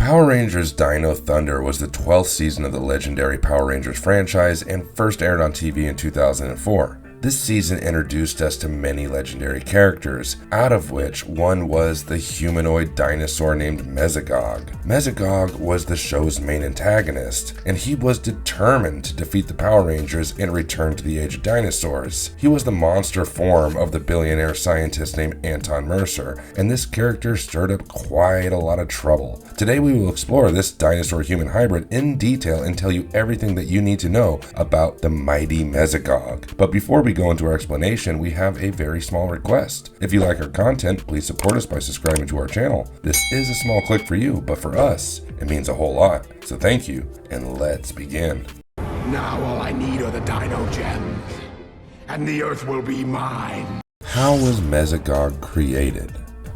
Power Rangers Dino Thunder was the 12th season of the legendary Power Rangers franchise and first aired on TV in 2004. This season introduced us to many legendary characters, out of which one was the humanoid dinosaur named Mesogog. Mesogog was the show's main antagonist, and he was determined to defeat the Power Rangers and return to the Age of Dinosaurs. He was the monster form of the billionaire scientist named Anton Mercer, and this character stirred up quite a lot of trouble. Today we will explore this dinosaur-human hybrid in detail and tell you everything that you need to know about the mighty Mesogog. But before we go into our explanation, we have a very small request. If you like our content, please support us by subscribing to our channel. This is a small click for you, but for us, it means a whole lot. So thank you, and let's begin. Now all I need are the Dino Gems, and the Earth will be mine. How was Mesogog created?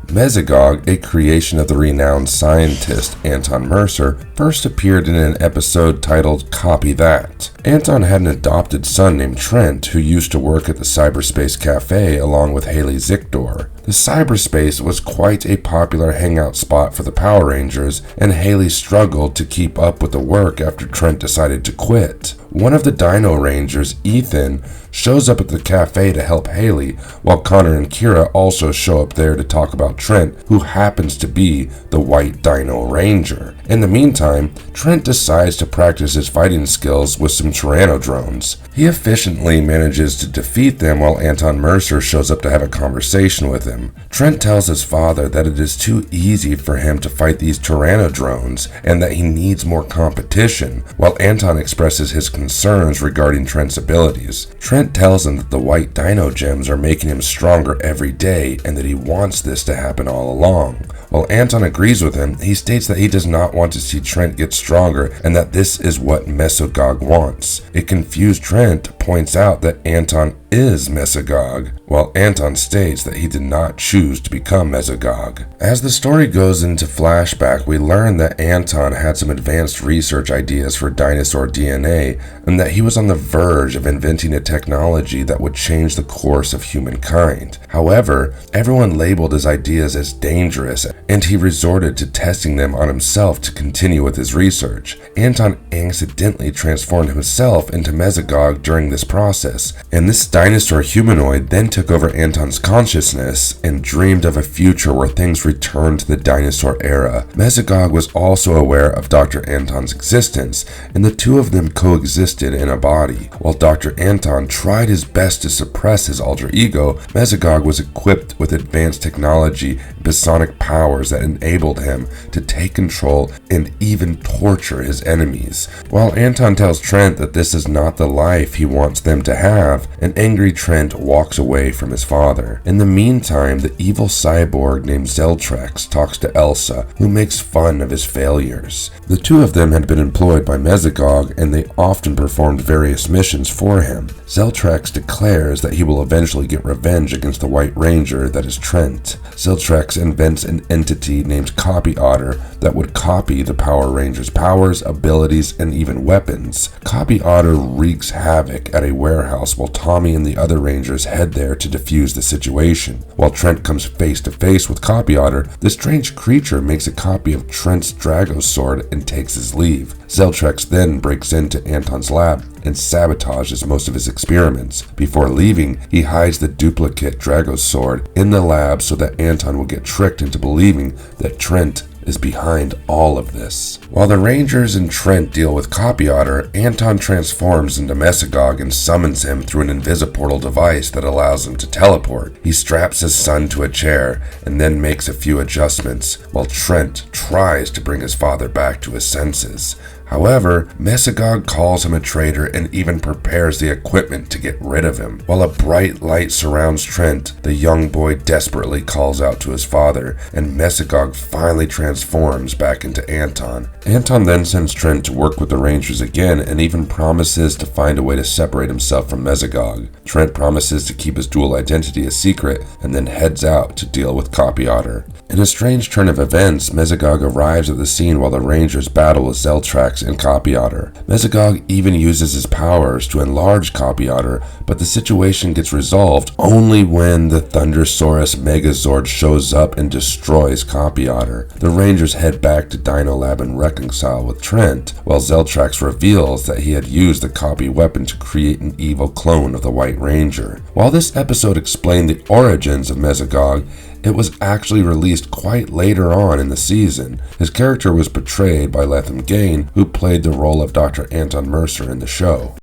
Mesogog, a creation of the renowned scientist Anton Mercer, first appeared in an episode titled Copy That. Anton had an adopted son named Trent who used to work at the Cyberspace Cafe along with Haley Zictor. The cyberspace was quite a popular hangout spot for the Power Rangers, and Haley struggled to keep up with the work after Trent decided to quit. One of the Dino Rangers, Ethan, shows up at the cafe to help Haley, while Connor and Kira also show up there to talk about Trent, who happens to be the White Dino Ranger. In the meantime, Trent decides to practice his fighting skills with some Tyranodrones. He efficiently manages to defeat them while Anton Mercer shows up to have a conversation with him. Trent tells his father that it is too easy for him to fight these Tyranodrones and that he needs more competition, while Anton expresses his concerns regarding Trent's abilities. Trent tells him that the white Dino Gems are making him stronger every day and that he wants this to happen all along. While Anton agrees with him, he states that he does not want to see Trent get stronger and that this is what Mesogog wants. A confused Trent points out that Anton is Mesogog, while Anton states that he did not choose to become Mesogog. As the story goes into flashback, we learn that Anton had some advanced research ideas for dinosaur DNA and that he was on the verge of inventing a technology that would change the course of humankind. However, everyone labeled his ideas as dangerous, and he resorted to testing them on himself to continue with his research. Anton accidentally transformed himself into Mesogog during this process, and this dinosaur humanoid then took over Anton's consciousness and dreamed of a future where things returned to the dinosaur era. Mesogog was also aware of Dr. Anton's existence, and the two of them coexisted in a body. While Dr. Anton tried his best to suppress his alter ego, Mesogog was equipped with advanced technology and psionic powers that enabled him to take control and even torture his enemies. While Anton tells Trent that this is not the life he wants them to have, an angry Trent walks away from his father. In the meantime, the evil cyborg named Zeltrax talks to Elsa, who makes fun of his failures. The two of them had been employed by Mesogog, and they often performed various missions for him. Zeltrax declares that he will eventually get revenge against the White Ranger that is Trent. Zeltrax invents an entity named Copy Otter that would copy the Power Rangers' powers, abilities, and even weapons. Copy Otter wreaks havoc at a warehouse while Tommy and the other Rangers head there to defuse the situation. While Trent comes face to face with Copy Otter, the strange creature makes a copy of Trent's Drago sword and takes his leave. Zeltrax then breaks into Anton's lab and sabotages most of his experiments. Before leaving, he hides the duplicate Drago sword in the lab so that Anton will get tricked into believing that Trent is behind all of this. While the Rangers and Trent deal with Copy Otter, Anton transforms into Mesogog and summons him through an invisiportal device that allows him to teleport. He straps his son to a chair and then makes a few adjustments, while Trent tries to bring his father back to his senses. However, Mesogog calls him a traitor and even prepares the equipment to get rid of him. While a bright light surrounds Trent, the young boy desperately calls out to his father, and Mesogog finally transforms back into Anton. Anton then sends Trent to work with the Rangers again and even promises to find a way to separate himself from Mesogog. Trent promises to keep his dual identity a secret and then heads out to deal with Copy Otter. In a strange turn of events, Mesogog arrives at the scene while the Rangers battle with Zeltrax and Copy Otter. Mesogog even uses his powers to enlarge Copy Otter, but the situation gets resolved only when the Thundersaurus Megazord shows up and destroys Copy Otter. The Rangers head back to Dino Lab and reconcile with Trent, while Zeltrax reveals that he had used the copy weapon to create an evil clone of the White Ranger. While this episode explained the origins of Mesogog, it was actually released quite later on in the season. His character was portrayed by Lethem Gain, who played the role of Dr. Anton Mercer in the show.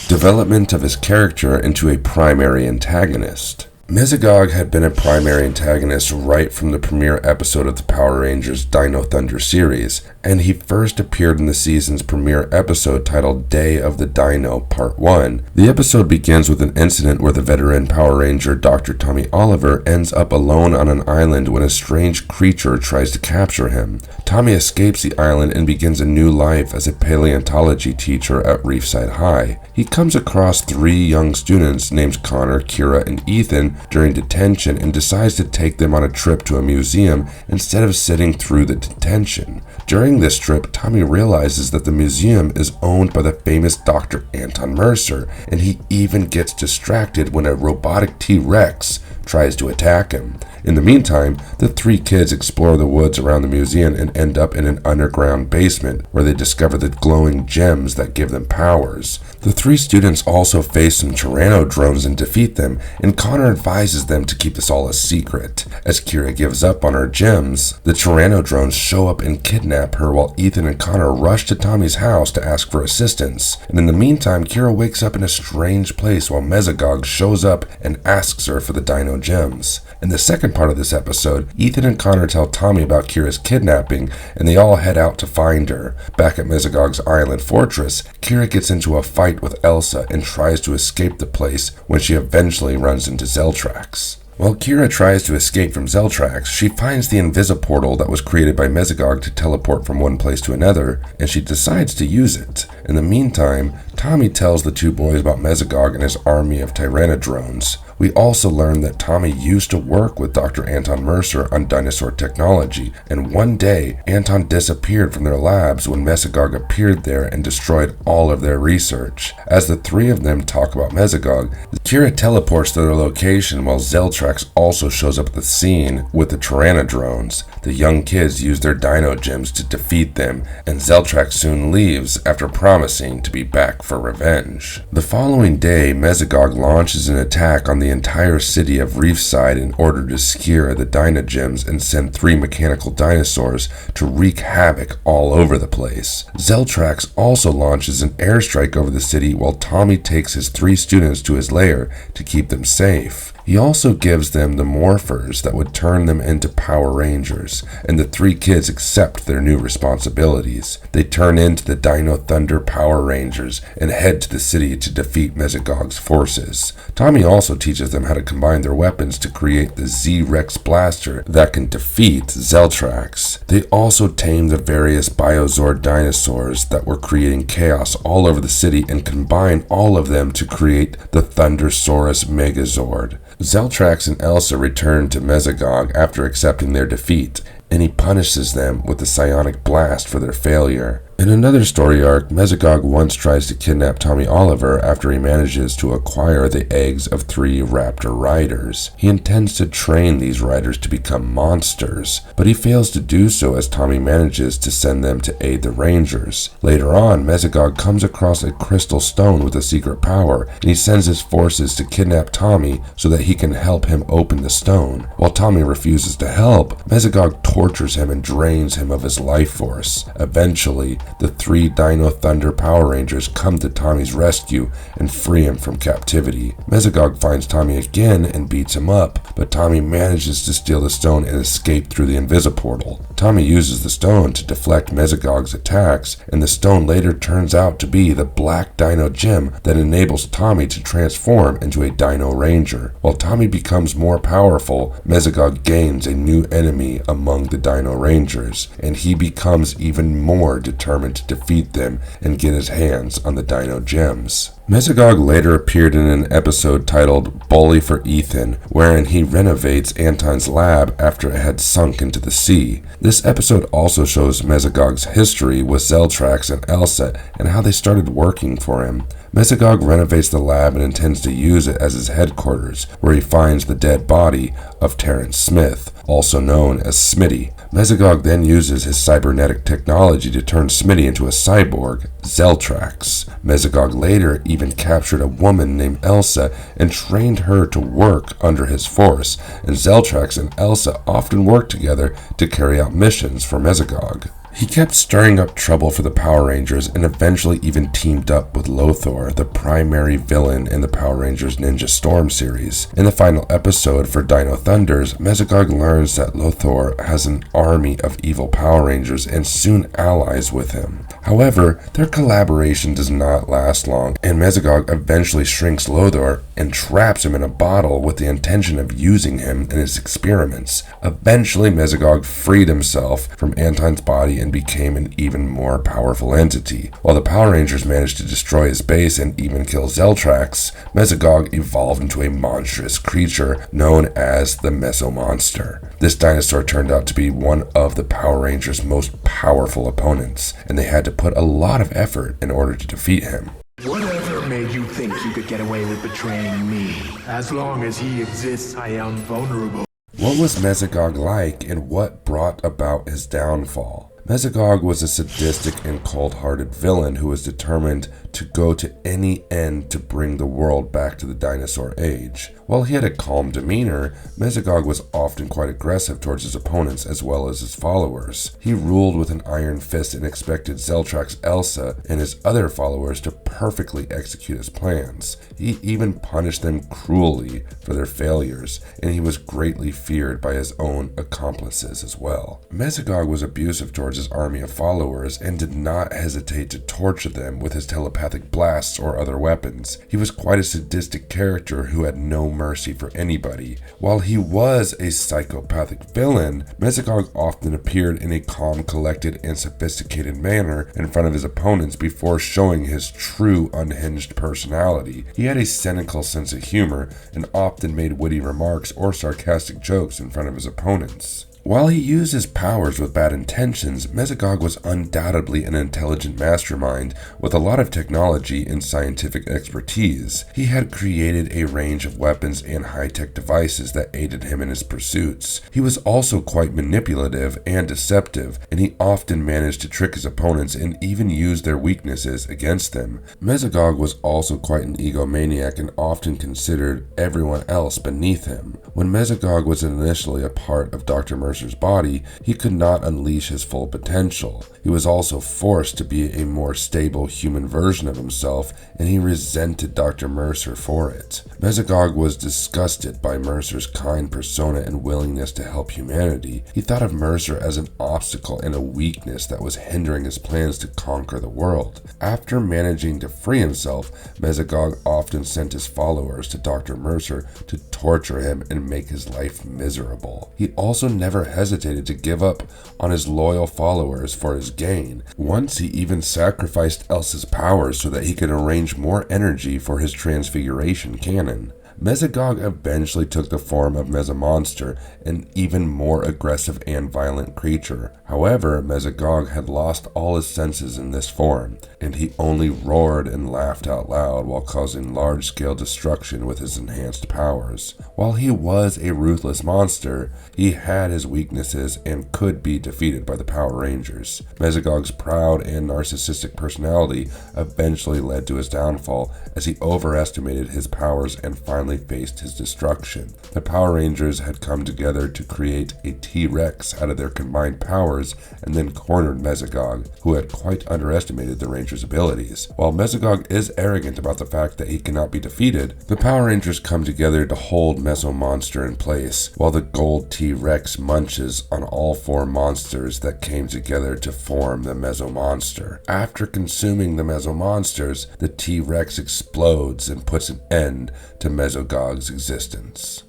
Development of his character into a primary antagonist. Mesogog had been a primary antagonist right from the premiere episode of the Power Rangers Dino Thunder series, and he first appeared in the season's premiere episode titled Day of the Dino Part 1. The episode begins with an incident where the veteran Power Ranger Dr. Tommy Oliver ends up alone on an island when a strange creature tries to capture him. Tommy escapes the island and begins a new life as a paleontology teacher at Reefside High. He comes across 3 young students named Connor, Kira, and Ethan during detention and decides to take them on a trip to a museum instead of sitting through the detention. During this trip, Tommy realizes that the museum is owned by the famous Dr. Anton Mercer, and he even gets distracted when a robotic T-Rex tries to attack him. In the meantime, the 3 kids explore the woods around the museum and end up in an underground basement where they discover the glowing gems that give them powers. The 3 students also face some Tyranno-drones and defeat them, and Connor advises them to keep this all a secret. As Kira gives up on her gems, the Tyranno-drones show up and kidnap her while Ethan and Connor rush to Tommy's house to ask for assistance. And in the meantime, Kira wakes up in a strange place while Mesogog shows up and asks her for the Dino gems. In the second part of this episode, Ethan and Connor tell Tommy about Kira's kidnapping, and they all head out to find her. Back at Mesogog's island fortress, Kira gets into a fight with Elsa and tries to escape the place when she eventually runs into Zeltrax. While Kira tries to escape from Zeltrax, she finds the invisiportal that was created by Mesogog to teleport from one place to another, and she decides to use it. In the meantime, Tommy tells the 2 boys about Mesogog and his army of Tyrannodrones. We also learn that Tommy used to work with Dr. Anton Mercer on dinosaur technology, and one day, Anton disappeared from their labs when Mesogog appeared there and destroyed all of their research. As the 3 of them talk about Mesogog, Kira teleports to their location while Zeltrax also shows up at the scene with the Tyrannodrones. The young kids use their dino gems to defeat them, and Zeltrax soon leaves after promising to be back for revenge. The following day, Mesogog launches an attack on the entire city of Reefside in order to secure the Dino Gems and send 3 mechanical dinosaurs to wreak havoc all over the place. Zeltrax also launches an airstrike over the city while Tommy takes his 3 students to his lair to keep them safe. He also gives them the morphers that would turn them into Power Rangers, and the 3 kids accept their new responsibilities. They turn into the Dino Thunder Power Rangers and head to the city to defeat Mesogog's forces. Tommy also teaches them how to combine their weapons to create the Z-Rex blaster that can defeat Zeltrax. They also tame the various Biozord dinosaurs that were creating chaos all over the city and combine all of them to create the Thundersaurus Megazord. Zeltrax and Elsa return to Mesogog after accepting their defeat, and he punishes them with the psionic blast for their failure. In another story arc, Mesogog once tries to kidnap Tommy Oliver after he manages to acquire the eggs of 3 raptor riders. He intends to train these riders to become monsters, but he fails to do so as Tommy manages to send them to aid the Rangers. Later on, Mesogog comes across a crystal stone with a secret power, and he sends his forces to kidnap Tommy so that he can help him open the stone. While Tommy refuses to help, Mesogog tortures him and drains him of his life force. Eventually, the 3 Dino Thunder Power Rangers come to Tommy's rescue and free him from captivity. Mesogog finds Tommy again and beats him up, but Tommy manages to steal the stone and escape through the invisiportal. Tommy uses the stone to deflect Mesogog's attacks, and the stone later turns out to be the Black Dino Gem that enables Tommy to transform into a Dino Ranger. While Tommy becomes more powerful, Mesogog gains a new enemy among the Dino Rangers, and he becomes even more determined determined to defeat them and get his hands on the Dino Gems. Mesogog later appeared in an episode titled Bully for Ethan, wherein he renovates Anton's lab after it had sunk into the sea. This episode also shows Mesogog's history with Zeltrax and Elsa and how they started working for him. Mesogog renovates the lab and intends to use it as his headquarters, where he finds the dead body of Terrence Smith, also known as Smitty. Mesogog then uses his cybernetic technology to turn Smitty into a cyborg, Zeltrax. Mesogog later even captured a woman named Elsa and trained her to work under his force, and Zeltrax and Elsa often worked together to carry out missions for Mesogog. He kept stirring up trouble for the Power Rangers and eventually even teamed up with Lothor, the primary villain in the Power Rangers Ninja Storm series. In the final episode for Dino Thunders, Mesogog learns that Lothor has an army of evil Power Rangers and soon allies with him. However, their collaboration does not last long, and Mesogog eventually shrinks Lothor and traps him in a bottle with the intention of using him in his experiments. Eventually, Mesogog freed himself from Anton's body and became an even more powerful entity. While the Power Rangers managed to destroy his base and even kill Zeltrax, Mesogog evolved into a monstrous creature known as the Mesomonster. This dinosaur turned out to be one of the Power Rangers' most powerful opponents, and they had to put a lot of effort in order to defeat him. Whatever made you think you could get away with betraying me? As long as he exists, I am vulnerable. What was Mesogog like, and what brought about his downfall? Mesogog was a sadistic and cold-hearted villain who was determined to go to any end to bring the world back to the dinosaur age. While he had a calm demeanor, Mesogog was often quite aggressive towards his opponents as well as his followers. He ruled with an iron fist and expected Zeltrax, Elsa, and his other followers to perfectly execute his plans. He even punished them cruelly for their failures, and he was greatly feared by his own accomplices as well. Mesogog was abusive towards his army of followers and did not hesitate to torture them with his telepathic blasts or other weapons. He was quite a sadistic character who had no mercy for anybody. While he was a psychopathic villain, Mesogog often appeared in a calm, collected, and sophisticated manner in front of his opponents before showing his true unhinged personality. He had a cynical sense of humor and often made witty remarks or sarcastic jokes in front of his opponents. While he used his powers with bad intentions, Mesogog was undoubtedly an intelligent mastermind with a lot of technology and scientific expertise. He had created a range of weapons and high-tech devices that aided him in his pursuits. He was also quite manipulative and deceptive, and he often managed to trick his opponents and even use their weaknesses against them. Mesogog was also quite an egomaniac and often considered everyone else beneath him. When Mesogog was initially a part of Dr. Mercer's body, he could not unleash his full potential. He was also forced to be a more stable human version of himself, and he resented Dr. Mercer for it. Mesogog was disgusted by Mercer's kind persona and willingness to help humanity. He thought of Mercer as an obstacle and a weakness that was hindering his plans to conquer the world. After managing to free himself, Mesogog often sent his followers to Dr. Mercer to torture him and make his life miserable. He also never hesitated to give up on his loyal followers for his gain. Once he even sacrificed Elsa's powers so that he could arrange more energy for his transfiguration cannon. Mesogog eventually took the form of Mesomonster, an even more aggressive and violent creature. However, Mesogog had lost all his senses in this form, and he only roared and laughed out loud while causing large-scale destruction with his enhanced powers. While he was a ruthless monster, he had his weaknesses and could be defeated by the Power Rangers. Mesogog's proud and narcissistic personality eventually led to his downfall as he overestimated his powers and finally faced his destruction. The Power Rangers had come together to create a T-Rex out of their combined powers and then cornered Mesogog, who had quite underestimated the Rangers' abilities. While Mesogog is arrogant about the fact that he cannot be defeated, the Power Rangers come together to hold Mesomonster in place, while the gold T-Rex munches on all four monsters that came together to form the Mesomonster. After consuming the Mesomonsters, the T-Rex explodes and puts an end to Mesogog's existence.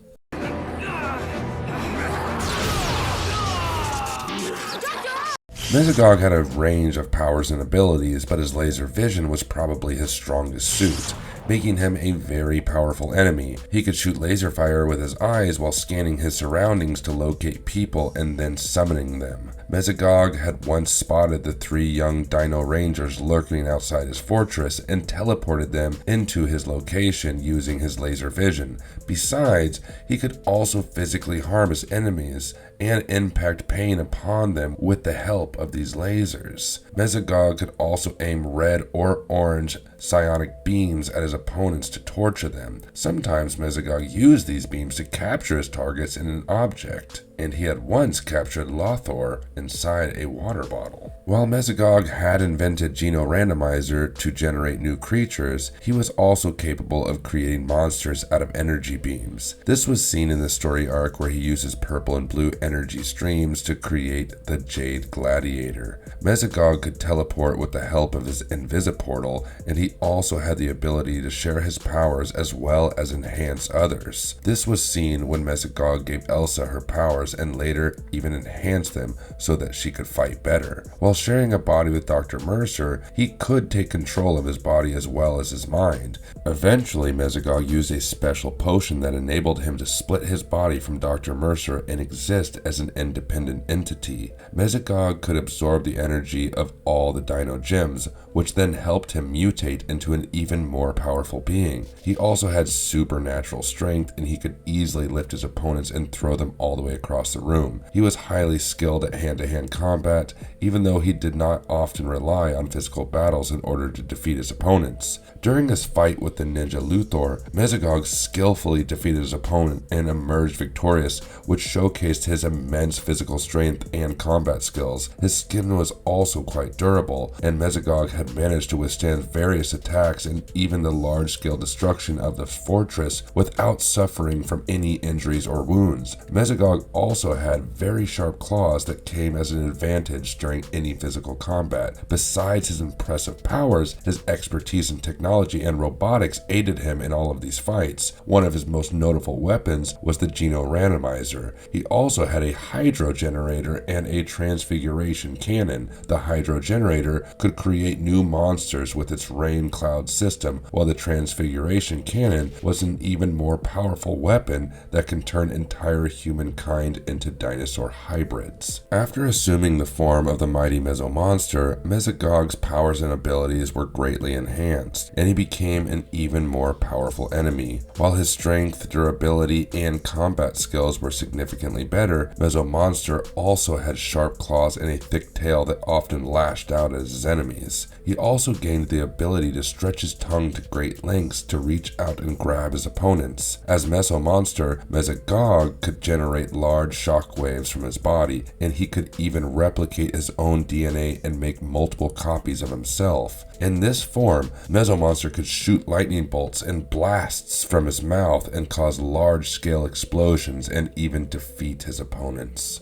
Mesogog had a range of powers and abilities, but his laser vision was probably his strongest suit, making him a very powerful enemy. He could shoot laser fire with his eyes while scanning his surroundings to locate people and then summoning them. Mesogog had once spotted the 3 young Dino Rangers lurking outside his fortress and teleported them into his location using his laser vision. Besides, he could also physically harm his enemies and impact pain upon them with the help of these lasers. Mesogog could also aim red or orange psionic beams at his opponents to torture them. Sometimes Mesogog used these beams to capture his targets in an object, and he had once captured Lothor inside a water bottle. While Mesogog had invented Geno Randomizer to generate new creatures, he was also capable of creating monsters out of energy beams. This was seen in the story arc where he uses purple and blue energy streams to create the Jade Gladiator. Mesogog could teleport with the help of his Invisiportal, and he also had the ability to share his powers as well as enhance others. This was seen when Mesogog gave Elsa her powers and later even enhanced them so that she could fight better. While sharing a body with Dr. Mercer, he could take control of his body as well as his mind. Eventually, Mesogog used a special potion that enabled him to split his body from Dr. Mercer and exist as an independent entity. Mesogog could absorb the energy of all the Dino Gems, which then helped him mutate into an even more powerful being. He also had supernatural strength, and he could easily lift his opponents and throw them all the way across the room. He was highly skilled at hand-to-hand combat, even though he did not often rely on physical battles in order to defeat his opponents. During his fight with the ninja Luthor, Mesogog skillfully defeated his opponent and emerged victorious, which showcased his immense physical strength and combat skills. His skin was also quite durable, and Mesogog had managed to withstand various attacks and even the large-scale destruction of the fortress without suffering from any injuries or wounds. Mesogog also had very sharp claws that came as an advantage during any physical combat. Besides his impressive powers, his expertise in technology and robotics aided him in all of these fights. One of his most notable weapons was the Geno Randomizer. He also had a hydro generator and a transfiguration cannon. The hydro generator could create new monsters with its rain cloud system, while the transfiguration cannon was an even more powerful weapon that can turn entire humankind into dinosaur hybrids. After assuming the form of the mighty Mesomonster, Mesogog's powers and abilities were greatly enhanced, and he became an even more powerful enemy. While his strength, durability, and combat skills were significantly better, Mesomonster also had sharp claws and a thick tail that often lashed out at his enemies. He also gained the ability to stretch his tongue to great lengths to reach out and grab his opponents. As Mesomonster, Mesogog could generate large shock waves from his body, and he could even replicate his own DNA and make multiple copies of himself. In this form, Mesomonster could shoot lightning bolts and blasts from his mouth and cause large-scale explosions and even defeat his opponents.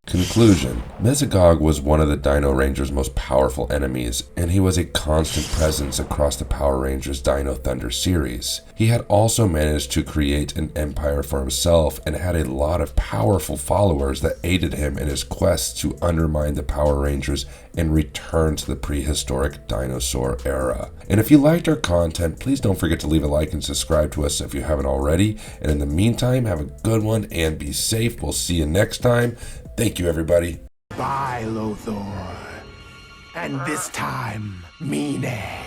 Conclusion: Mesogog was one of the Dino Rangers' most powerful enemies, and he was a constant presence across the Power Rangers Dino Thunder series. He had also managed to create an empire for himself and had a lot of powerful followers that aided him in his quest to undermine the Power Rangers and return to the prehistoric dinosaur era. And if you liked our content, please don't forget to leave a like and subscribe to us if you haven't already. And in the meantime, have a good one and be safe. We'll see you next time. Thank you, everybody. Bye, Lothor. And this time, mean it.